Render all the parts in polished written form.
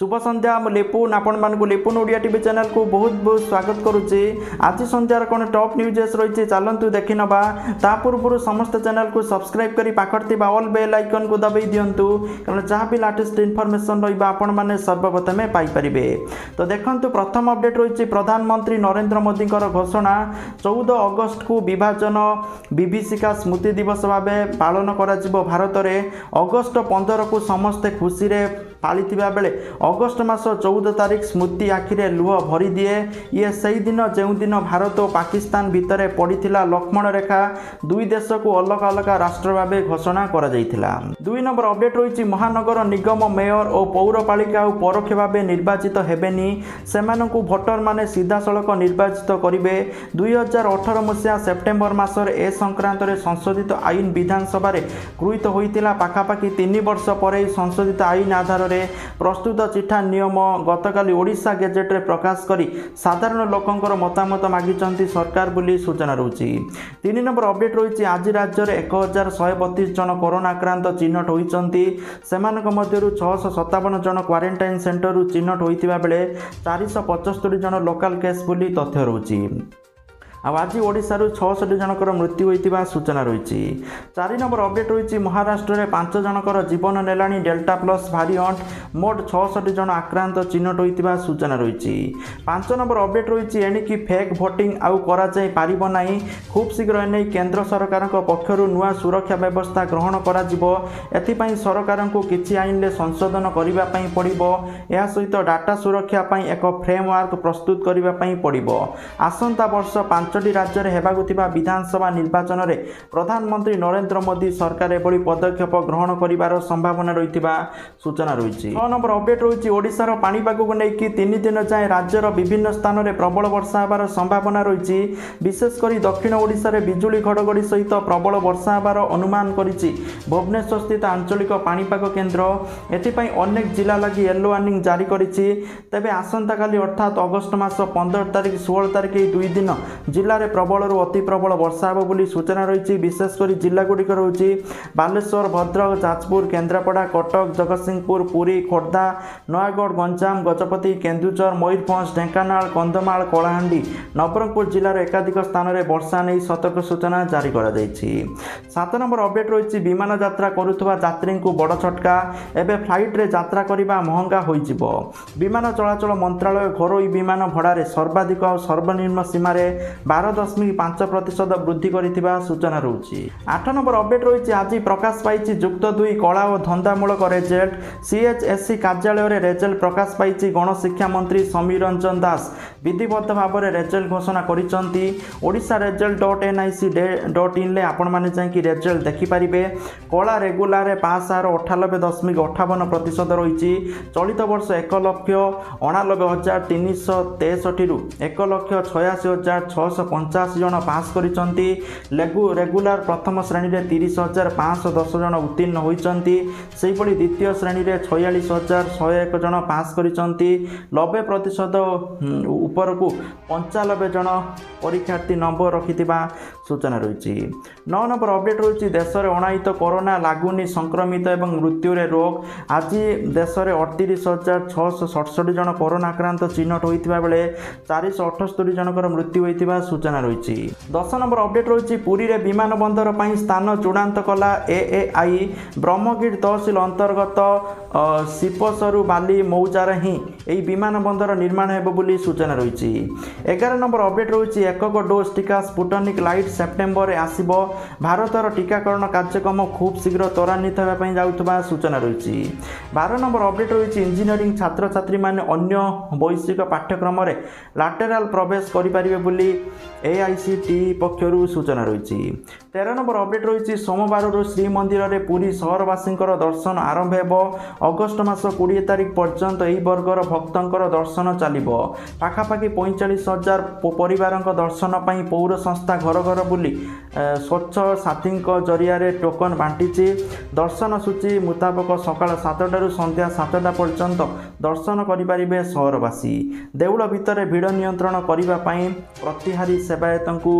शुभ संध्या मु लिपुन आपण मानक लिपुन ओडिया टीवी चैनल को बहुत बहुत स्वागत करुच्ची। आज संध्यार कौन टॉप न्यूजेस रही चलतु देखी नवा ता पूर्व समस्त चैनल को सब्सक्राइब करी पाखर ऑल बेल आइकन को दबाई दिंतु कारण जहाँ भी लेटेस्ट इनफॉरमेशन रही आपण मैंने सर्वप्रथमे पाइपर। तो देखु प्रथम अपडेट रही प्रधानमंत्री नरेंद्र मोदी घोषणा 14 अगस्त को विभाजन विभीषिका स्मृति दिवस भाव पालन कर भारत में अगस्त 15 को समस्ते खुशी पाली बेले अगस्ट मास 14 तारीख स्मृति आखिरे लुह भरी दिए। ये सही दिन जो दिन भारत और पाकिस्तान भितर पड़ीथिला लक्ष्मण रेखा दुई देश को अलग अलग राष्ट्र भाव घोषणा करा जायथिला। 2 नंबर अपडेट रही महानगर निगम मेयर और पौरपालिका परोक्ष भाव निर्वाचित हेबेनी सेमानकु भोटर माने सीधा सड़क निर्वाचित करेंगे। 2018 मसीहा सेप्टेम्बर मासर ए संक्रांत संशोधित आईन विधानसभा गृहीत होता पाखापाखि 3 वर्ष पर संशोधित आईन आधार प्रस्तुत चिठा नियम गतकाली ओडिशा गेजेट रे प्रकाश करी साधारण लोकंकर मतामत मागिचंती सरकार बोली सूचना रही। 3 नंबर अपडेट रही आज राज्य में 1132 जन कोरोना आक्रांत चिन्हट होती। सेमानक मध्यरु 657 जन क्वारंटाइन सेंटर चिन्हट होता बेले 475 जन लोकल केस बोली तथ्य रही। आज ओडिशारू 66 जनकर मृत्यु होता सूचना रही। 4 नंबर अपडेट रही महाराष्ट्र में 5 जनकर जीवन नेलाणी डेल्टा प्लस भारिएंट मोट 66 जन आक्रांत चिन्हट होता सूचना रही। 5 नंबर अपडेट रही एणिकी फेक भोटिंग आउ कराई पारिब नाही खूब शीघ्र एने केंद्र सरकार पक्षर नुआ सुरक्षा व्यवस्था ग्रहण कर सरकार को किसी आईन में संशोधन करने पड़ो। यह सहित डाटा सुरक्षा एक फ्रेमवर्क प्रस्तुत करने पड़ो। आसंता वर्ष 5टी राज्य में होगा विधानसभा निर्वाचन में प्रधानमंत्री नरेंद्र मोदी सरकार एभली पदक्षेप ग्रहण कर संभावना रही सूचना रही। 6 नंबर अपडेट रही ओडिशार पाणीपाग को लेकिन 3 दिन जाए राज्यर विभिन्न स्थान में प्रबल वर्षा होबार संभावना रही। विशेषकर दक्षिण ओडिशा रे बिजुली घड़घड़ी सहित प्रबल वर्षा होबार अनुमान करिछि भुवनेश्वर स्थित आंचलिक पाणीपाग केन्द्र। एथिपाई अनेक जिला लगी येलो वार्निंग जारी करिछि। तेबे आसंता काली अर्थात अगस्त मास 15 तारीख 16 तारीख 2 दिन जिले में प्रबल अति प्रबल वर्षा हो बोली सूचना रही। विशेषकर जिलागुड़िक रही बालेश्वर भद्रक जाजपुर केन्द्रापड़ा कटक जगतसिंहपुर पुरी खोर्धा नयागढ़ गंजाम गजपति केन्दुझर मयूरभंज ढेंकानाल कंधमाल कलाहांडी नवरंगपुर जिलार एकाधिक स्थान में वर्षा नहीं सतर्क सूचना जारी कर 7 नंबर अपडेट रही विमान यात्रा करुवा यात्री को बड़ झटका एवं फ्लाइट रे यात्रा करने महंगा हो विमान चलाचल मंत्रालय घरोई विमान भड़ारे सर्वाधिक और सर्वनिम्न सीमार 12.5% वृद्धि करिथिबा सूचना रही। 8 नंबर अपडेट रही आज प्रकाश पाई जुक्त 2 कला और धंदामूलक रेजल्ट सीएचएससी कार्यालय में रेजल्ट प्रकाश पाई गणशिक्षा मंत्री समीर रंजन दास विधिबद्ध भाव में रेजल्ट घोषणा करिसंती। ओडिशा result.nic.in ले आपण माने जाई रेजल्ट देखिपारे। कला रेगुलार पास आर 98.58% रही। चलित वर्ष 1,89,363 रु 1,86,685 जन पास करिसंती। रेगुलार प्रथम श्रेणी में 30,510 जन उत्तीर्ण होइसंती। सेहि भली द्वितीय श्रेणी में 46,101 जन पास करिसंती। 90% ऊपर को 95 जन परीक्षार्थी नंबर रखिथिबा सूचना रही। 9 नंबर अपडेट रही देश में अणायित कोरोना लागुनी संक्रमित एवं मृत्यु रोग आज देश में 38,667 जन कोरोना आक्रांत चिन्हट होता बेले 478 जनकर मृत्यु होता सूचना रही। 10 नंबर अपडेट रही पुरी रे विमान बंदर पर स्थान चूड़ांत कला एएआई ब्रह्मगिरी तहसिल अंतर्गत सिपसरु बाली मौजार ही यही विमान बंदर निर्माण हेब बोली सूचना रही। 11 नंबर अपडेट रही एकक डोज टीका स्पुटनिक लाइट सेप्टेम्बर आसिब भारतर टीकाकरण कार्यक्रम खूब शीघ्र त्वरान्वित होगापी जाउथबा सूचना रही। 12 नंबर अपडेट रही इंजीनियरिंग छात्र छात्री माने अन्य वैश्विक पाठ्यक्रम में लाटेराल प्रवेश करें बोली एआईसीटी पक्षर सूचना रही। 13 नंबर अपडेट रही सोमवार श्रीमंदिर में पुरी सहरवासी दर्शन आरंभ हो अगस्ट मास 20 तारीख पर्यंत यही वर्गर भक्तर दर्शन चलो पाखापाखि 45,000 परिवार दर्शन पर पौर संस्था घर घर बुली ସ୍ୱଚ୍ଛ ସାଥୀଙ୍କ ଜରିଆରେ ଟୋକନ ବାଣ୍ଟିଛି। ଦର୍ଶନ ସୂଚୀ ମୁତାବକ ସକାଳ 7ଟାରୁ ସନ୍ଧ୍ୟା 7ଟା ପର୍ଯ୍ୟନ୍ତ ଦର୍ଶନ କରିପାରିବେ ସହରବାସୀ। ଦେଉଳ ଭିତରେ ଭିଡ଼ ନିୟନ୍ତ୍ରଣ କରିବା ପାଇଁ ପ୍ରତିହାରୀ ସେବାୟତଙ୍କୁ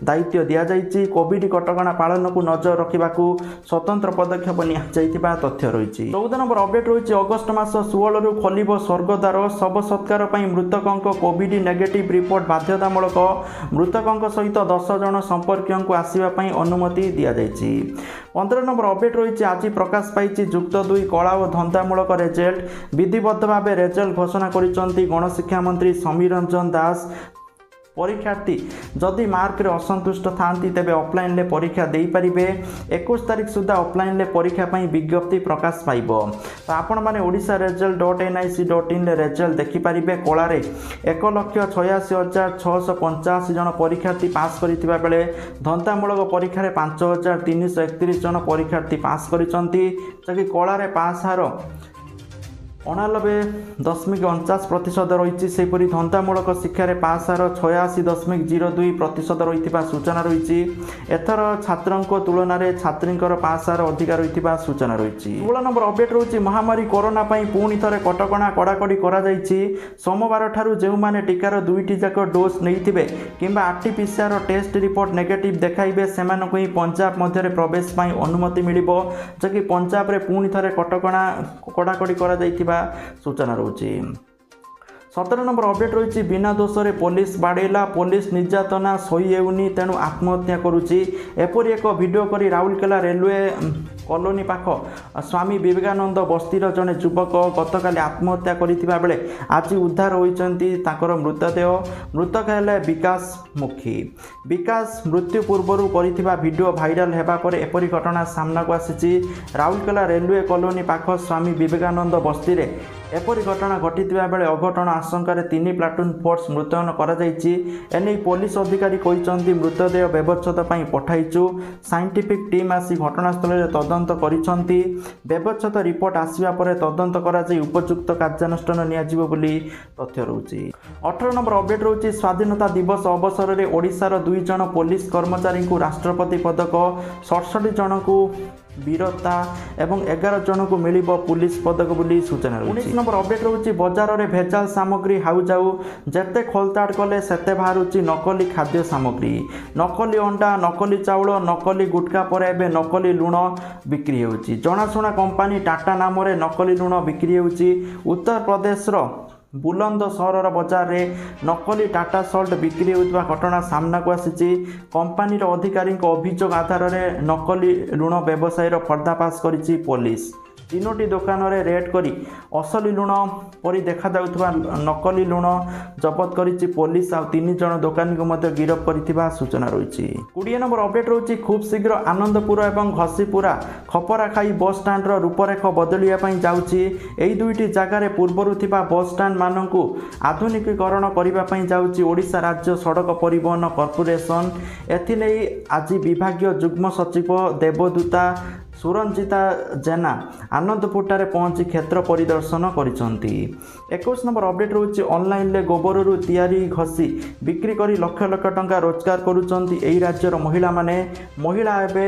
ଦାୟିତ୍ୱ ଦିଆଯାଇଛି। କୋଭିଡ କଟକଣା ପାଳନକୁ ନଜର ରଖିବାକୁ ସ୍ୱତନ୍ତ୍ର ପଦକ୍ଷେପ ନିଆଯାଇଥିବା ତଥ୍ୟ ରହିଛି। 14 ନମ୍ବର ଅପଡେଟ୍ ରହିଛି ଅଗଷ୍ଟ ମାସ 16ରୁ ଖୋଲିବ ସ୍ୱର୍ଗଦ୍ୱାର। ଶବ ସତ୍କାର ପାଇଁ ମୃତକଙ୍କ କୋଭିଡ ନେଗେଟିଭ ରିପୋର୍ଟ ବାଧ୍ୟତାମୂଳକ। ମୃତକଙ୍କ ସହିତ 10 ଜଣ ସମ୍ପର୍କୀୟଙ୍କୁ ଆସିବା ପାଇଁ ଅନୁମତି ଦିଆଯାଇଛି। 15 ନମ୍ବର ଅପଡେଟ୍ ରହିଛି ଆଜି ପ୍ରକାଶ ପାଇଛି ଯୁକ୍ତ 2 କଳା ଓ ଧନ୍ଦାମୂଳକ ରେଜଲ୍ଟ। ବିଧିବଦ୍ଧ ଭାବେ ରେଜଲ୍ଟ ଘୋଷଣା କରିଛନ୍ତି ଗଣଶିକ୍ଷା ମନ୍ତ୍ରୀ ସମୀର ରଞ୍ଜନ ଦାସ। ପରୀକ୍ଷାର୍ଥୀ ଯଦି ମାର୍କରେ ଅସନ୍ତୁଷ୍ଟ ଥାନ୍ତି ତେବେ ଅଫଲାଇନ୍ରେ ପରୀକ୍ଷା ଦେଇପାରିବେ। 21 ତାରିଖ ସୁଦ୍ଧା ଅଫଲାଇନ୍ରେ ପରୀକ୍ଷା ପାଇଁ ବିଜ୍ଞପ୍ତି ପ୍ରକାଶ ପାଇବ। ତ ଆପଣମାନେ ଓଡ଼ିଶା-result.nic.in ରେଜଲ୍ଟ ଦେଖିପାରିବେ। କଳାରେ 1,86,685 ଜଣ ପରୀକ୍ଷାର୍ଥୀ ପାସ୍ କରିଥିବା ବେଳେ ଧନ୍ଦାମୂଳକ ପରୀକ୍ଷାରେ 5,331 ଜଣ ପରୀକ୍ଷାର୍ଥୀ ପାସ୍ କରିଛନ୍ତି। ଯାହାକି କଳାରେ ପାସ୍ ହାର 89.49% ରହିଛି। ସେହିପରି ଧନ୍ଦାମୂଳକ ଶିକ୍ଷାରେ ପାସ୍ ହାର 86.02% ରହିଥିବା ସୂଚନା ରହିଛି। ଏଥର ଛାତ୍ରଙ୍କ ତୁଳନାରେ ଛାତ୍ରୀଙ୍କର ପାସ୍ ହାର ଅଧିକା ରହିଥିବା ସୂଚନା ରହିଛି। 16 ନମ୍ବର ଅପଡେଟ୍ ରହୁଛି ମହାମାରୀ କରୋନା ପାଇଁ ପୁଣି ଥରେ କଟକଣା କଡ଼ାକଡ଼ି କରାଯାଇଛି। ସୋମବାର ଠାରୁ ଯେଉଁମାନେ ଟିକାର 2ଟି ଯାକ ଡୋଜ୍ ନେଇଥିବେ କିମ୍ବା RT-PCR ଟେଷ୍ଟ ରିପୋର୍ଟ ନେଗେଟିଭ୍ ଦେଖାଇବେ ସେମାନଙ୍କୁ ହିଁ ପଞ୍ଜାବ ମଧ୍ୟରେ ପ୍ରବେଶ ପାଇଁ ଅନୁମତି ମିଳିବ। ଯାହାକି ପଞ୍ଜାବରେ ପୁଣି ଥରେ କଟକଣା କଡ଼ାକଡ଼ି କରାଯାଇଥିବା ସୂଚନା ରହୁଛି। 17 ନମ୍ବର ଅପଡେଟ୍ ରହିଛି ବିନା ଦୋଷରେ ପୋଲିସ ବାଡ଼େଇଲା। ପୋଲିସ ନିର୍ଯାତନା ସହି ହେଉନି ତେଣୁ ଆତ୍ମହତ୍ୟା କରୁଛି। ଏପରି ଏକ ଭିଡ଼ିଓ କରି ରାଉରକେଲା ରେଲୱେ କଲୋନୀ ପାଖ ସ୍ୱାମୀ ବିବେକାନନ୍ଦ ବସ୍ତିର ଜଣେ ଯୁବକ ଗତକାଲି ଆତ୍ମହତ୍ୟା କରିଥିବା ବେଳେ ଆଜି ଉଦ୍ଧାର ହୋଇଛନ୍ତି ତାଙ୍କର ମୃତଦେହ। ମୃତକ ହେଲେ ବିକାଶ ମୁଖୀ। ବିକାଶ ମୃତ୍ୟୁ ପୂର୍ବରୁ କରିଥିବା ଭିଡ଼ିଓ ଭାଇରାଲ ହେବା ପରେ ଏପରି ଘଟଣା ସାମ୍ନାକୁ ଆସିଛି। ରାଉରକେଲା ରେଲୱେ କଲୋନୀ ପାଖ ସ୍ୱାମୀ ବିବେକାନନ୍ଦ ବସ୍ତିରେ ଏପରି ଘଟଣା ଘଟିଥିବା ବେଳେ ଅଘଟଣ ଆଶଙ୍କାରେ 3 ପ୍ଲାଟୁନ୍ ଫୋର୍ସ ମୁତୟନ କରାଯାଇଛି। ଏନେଇ ପୋଲିସ ଅଧିକାରୀ କହିଛନ୍ତି ମୃତଦେହ ବ୍ୟବଚ୍ଛେଦ ପାଇଁ ପଠାଇଛୁ। ସାଇଣ୍ଟିଫିକ୍ ଟିମ୍ ଆସି ଘଟଣାସ୍ଥଳରେ ତଦନ୍ତ କରିଛନ୍ତି। ବ୍ୟବଚ୍ଛେଦ ରିପୋର୍ଟ ଆସିବା ପରେ ତଦନ୍ତ କରାଯାଇ ଉପଯୁକ୍ତ କାର୍ଯ୍ୟାନୁଷ୍ଠାନ ନିଆଯିବ ବୋଲି ତଥ୍ୟ ରହୁଛି। 18 ନମ୍ବର ଅପଡେଟ୍ ରହୁଛି ସ୍ୱାଧୀନତା ଦିବସ ଅବସରରେ ଓଡ଼ିଶାର 2 ଜଣ ପୋଲିସ କର୍ମଚାରୀଙ୍କୁ ରାଷ୍ଟ୍ରପତି ପଦକ। 67 ଜଣଙ୍କୁ ବୀରତା ଏବଂ 11 ଜଣଙ୍କୁ ମିଳିବ ପୁଲିସ ପଦକ ବୋଲି ସୂଚନା ରହିଛି। 19 ନମ୍ବର ଅପଡେଟ୍ ରହୁଛି ବଜାରରେ ଭେଜାଲ ସାମଗ୍ରୀ ହାଉଯାଉ। ଯେତେ ଖୋଳତାଡ଼ କଲେ ସେତେ ବାହାରୁଛି ନକଲି ଖାଦ୍ୟ ସାମଗ୍ରୀ। ନକଲି ଅଣ୍ଡା, ନକଲି ଚାଉଳ, ନକଲି ଗୁଟଖା ପରେ ଏବେ ନକଲି ଲୁଣ ବିକ୍ରି ହେଉଛି। ଜଣାଶୁଣା କମ୍ପାନୀ ଟାଟା ନାମରେ ନକଲି ଲୁଣ ବିକ୍ରି ହେଉଛି। ଉତ୍ତରପ୍ରଦେଶର ବୁଲନ୍ଦ ସହରର ବଜାରରେ ନକଲି ଟାଟା ସଲ୍ଟ ବିକ୍ରି ହେଉଥିବା ଘଟଣା ସାମ୍ନାକୁ ଆସିଛି। କମ୍ପାନୀର ଅଧିକାରୀଙ୍କ ଅଭିଯୋଗ ଆଧାରରେ ନକଲି ଲୁଣ ବ୍ୟବସାୟୀର ପର୍ଦ୍ଦାଫାଶ କରିଛି ପୋଲିସ। 3ଟି ଦୋକାନରେ ରେଡ୍ କରି ଅସଲି ଲୁଣ ପରି ଦେଖାଯାଉଥିବା ନକଲି ଲୁଣ ଜବତ କରିଛି ପୋଲିସ। ଆଉ 3 ଜଣ ଦୋକାନୀଙ୍କୁ ମଧ୍ୟ ଗିରଫ କରିଥିବା ସୂଚନା ରହିଛି। 20 ନମ୍ବର ଅପଡେଟ୍ ରହୁଛି ଖୁବ୍ ଶୀଘ୍ର ଆନନ୍ଦପୁର ଏବଂ ଘସିପୁରା ଖପରାଖାଇ ବସ୍ ଷ୍ଟାଣ୍ଡର ରୂପରେଖ ବଦଳିବା ପାଇଁ ଯାଉଛି। ଏହି 2ଟି ଜାଗାରେ ପୂର୍ବରୁ ଥିବା ବସ୍ ଷ୍ଟାଣ୍ଡ ମାନଙ୍କୁ ଆଧୁନିକୀକରଣ କରିବା ପାଇଁ ଯାଉଛି ଓଡ଼ିଶା ରାଜ୍ୟ ସଡ଼କ ପରିବହନ କର୍ପୋରେସନ। ଏଥିନେଇ ଆଜି ବିଭାଗୀୟ ଯୁଗ୍ମ ସଚିବ ଦେବଦୂତା ସୁରଞ୍ଜିତା ଜେନା ଆନନ୍ଦପୁରଠାରେ ପହଞ୍ଚି କ୍ଷେତ୍ର ପରିଦର୍ଶନ କରିଛନ୍ତି। 21 ନମ୍ବର ଅପଡେଟ୍ ରହୁଛି ଅନଲାଇନ୍ରେ ଗୋବରରୁ ତିଆରି ଘଷି ବିକ୍ରି କରି ଲକ୍ଷ ଲକ୍ଷ ଟଙ୍କା ରୋଜଗାର କରୁଛନ୍ତି ଏହି ରାଜ୍ୟର ମହିଳାମାନେ। ମହିଳା ଏବେ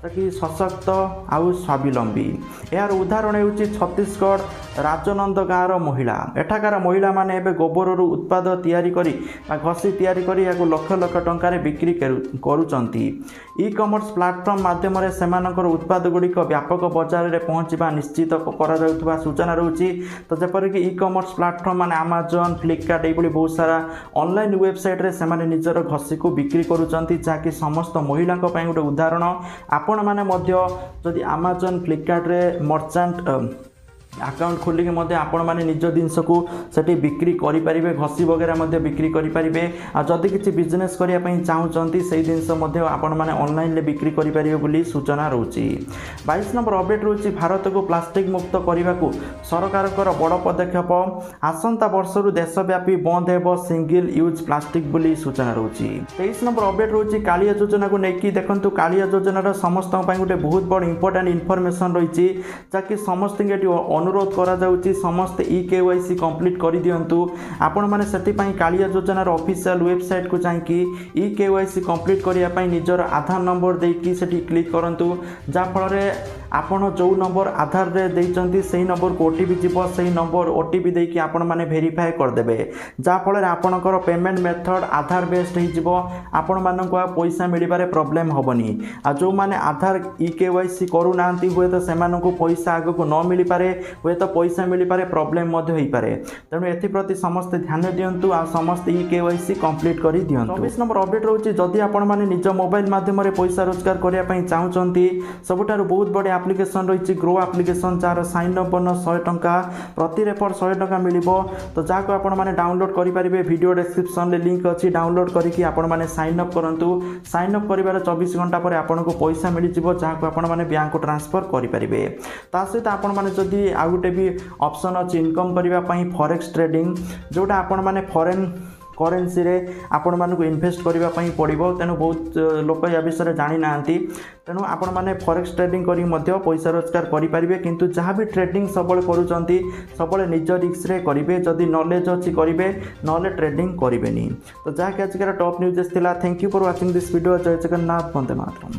ତାକି ସଶକ୍ତ ଆଉ ସ୍ୱାବଲମ୍ବୀ। ଏହାର ଉଦାହରଣ ହେଉଛି ଛତିଶଗଡ଼ ରାଜନନ୍ଦ ଗାଁର ମହିଳା। ଏଠାକାର ମହିଳାମାନେ ଏବେ ଗୋବରରୁ ଉତ୍ପାଦ ତିଆରି କରି ବା ଘଷି ତିଆରି କରି ଏହାକୁ ଲକ୍ଷ ଲକ୍ଷ ଟଙ୍କାରେ ବିକ୍ରି କରୁଛନ୍ତି। ଇ-କମର୍ସ ପ୍ଲାଟଫର୍ମ ମାଧ୍ୟମରେ ସେମାନଙ୍କର ଉତ୍ପାଦ ଗୁଡ଼ିକ ବ୍ୟାପକ ବଜାରରେ ପହଞ୍ଚିବା ନିଶ୍ଚିତ କରାଯାଉଥିବା ସୂଚନା ରହୁଛି। ତ ଯେପରିକି ଇ-କମର୍ସ ପ୍ଲାଟଫର୍ମ ମାନେ ଆମାଜନ, ଫ୍ଲିପକାର୍ଟ ଏଇଭଳି ବହୁତ ସାରା ଅନଲାଇନ୍ ୱେବସାଇଟ୍ରେ ସେମାନେ ନିଜର ଘଷିକୁ ବିକ୍ରି କରୁଛନ୍ତି, ଯାହାକି ସମସ୍ତ ମହିଳାଙ୍କ ପାଇଁ ଗୋଟେ ଉଦାହରଣ। ଆପଣମାନେ ମଧ୍ୟ ଯଦି ଆମାଜନ, ଫ୍ଲିପକାର୍ଟରେ ମର୍ଚାଣ୍ଟ ଆକାଉଣ୍ଟ ଖୋଲିକି ମଧ୍ୟ ଆପଣମାନେ ନିଜ ଜିନିଷକୁ ସେଠି ବିକ୍ରି କରିପାରିବେ। ଘଷି ବଗେରା ମଧ୍ୟ ବିକ୍ରି କରିପାରିବେ। ଆଉ ଯଦି କିଛି ବିଜନେସ୍ କରିବା ପାଇଁ ଚାହୁଁଛନ୍ତି ସେଇ ଜିନିଷ ମଧ୍ୟ ଆପଣମାନେ ଅନଲାଇନ୍ରେ ବିକ୍ରି କରିପାରିବେ ବୋଲି ସୂଚନା ରହୁଛି। 22 ନମ୍ବର ଅପଡେଟ୍ ରହୁଛି ଭାରତକୁ ପ୍ଲାଷ୍ଟିକ ମୁକ୍ତ କରିବାକୁ ସରକାରଙ୍କର ବଡ଼ ପଦକ୍ଷେପ। ଆସନ୍ତା ବର୍ଷରୁ ଦେଶବ୍ୟାପୀ ବନ୍ଦ ହେବ ସିଙ୍ଗଲ ୟୁଜ୍ ପ୍ଲାଷ୍ଟିକ ବୋଲି ସୂଚନା ରହୁଛି। 23 ନମ୍ବର ଅପଡେଟ୍ ରହୁଛି କାଳିଆ ଯୋଜନାକୁ ନେଇକି। ଦେଖନ୍ତୁ କାଳିଆ ଯୋଜନାର ସମସ୍ତଙ୍କ ପାଇଁ ଗୋଟେ ବହୁତ ବଡ଼ ଇମ୍ପୋର୍ଟାଣ୍ଟ ଇନଫର୍ମେସନ୍ ରହିଛି, ଯାହାକି ସମସ୍ତଙ୍କୁ ଏଠି अनुरोध करा जाउची समस्त ई-केवाईसी कंप्लीट कर दियंतु आपण माने सेति पई कालिया योजनार ऑफिशियल वेबसाइट को जाईकी ई-केवाईसी कंप्लीट करिया पई निजर आधार नंबर देकी सेठी क्लिक करंतु जा फल रे आपण जो नंबर आधार रे देइचंती सेही नंबर को ओटीपी जीवो सेही नंबर ओटीपी देकी आपण माने वेरीफाई कर देबे जा फल रे आपणकर पेमेंट मेथड आधार बेस्ड ही जीवो आपण माननको पैसा मिलिबारे प्रॉब्लम होबनी आ जो माने आधार ई-केवाईसी करू नांती होय तो सेमाननको पैसा आगो को न मिली पारे होय तो पैसा मिली पारे प्रॉब्लम मध्ये होई पारे तेणु एथि प्रति समस्त ध्यान दियंतु आ समस्त ई-केवाईसी कंप्लीट करी दियंतु 24 नंबर अपडेट रहउची जदि आपण माने निज मोबाइल माध्यम रे पैसा रोजगार करिया पई चाहुचंती सबुठार बहुत बड़ी एप्लिकेशन रही ग्रो एप्लिकेशन जार साइन अप बन 100 टंका प्रति रेफर 100 टंका मिलिबो तो जाको आपण माने डाउनलोड करि परिबे वीडियो डिस्क्रिप्शन ले लिंक अछि डाउनलोड करिकि आपण माने साइन अप करंतु साइन अप करिवार 24 घंटा पर आपण को पैसा मिलि जिवो जाको आपण माने बैंक को ट्रांसफर करि परिबे ता सहित आपण माने जदि आ गुटे भी ऑप्शन अछि इनकम करिवा पई फॉरेक्स ट्रेडिंग जोटा आपण माने फॉरेन करेन्सी रे आपण मानक इन्वेस्ट करिवा पई पड़िबो तेनु बहुत लोक या विषय जानि नांती तेनु आपण माने फॉरेक्स ट्रेडिंग करी मध्य पैसा रोजगार करि परिबे किंतु जहाँ भी ट्रेडिंग सबले करूचंती सबले निज रिस्क रे करिवे जदि नॉलेज अछि करिवे नले ट्रेडिंग करिवेनी तो जहाँ के आज के टॉप न्यूज़ थिला thank you for watching this video जय जगन्नाथ वंदे मातरम।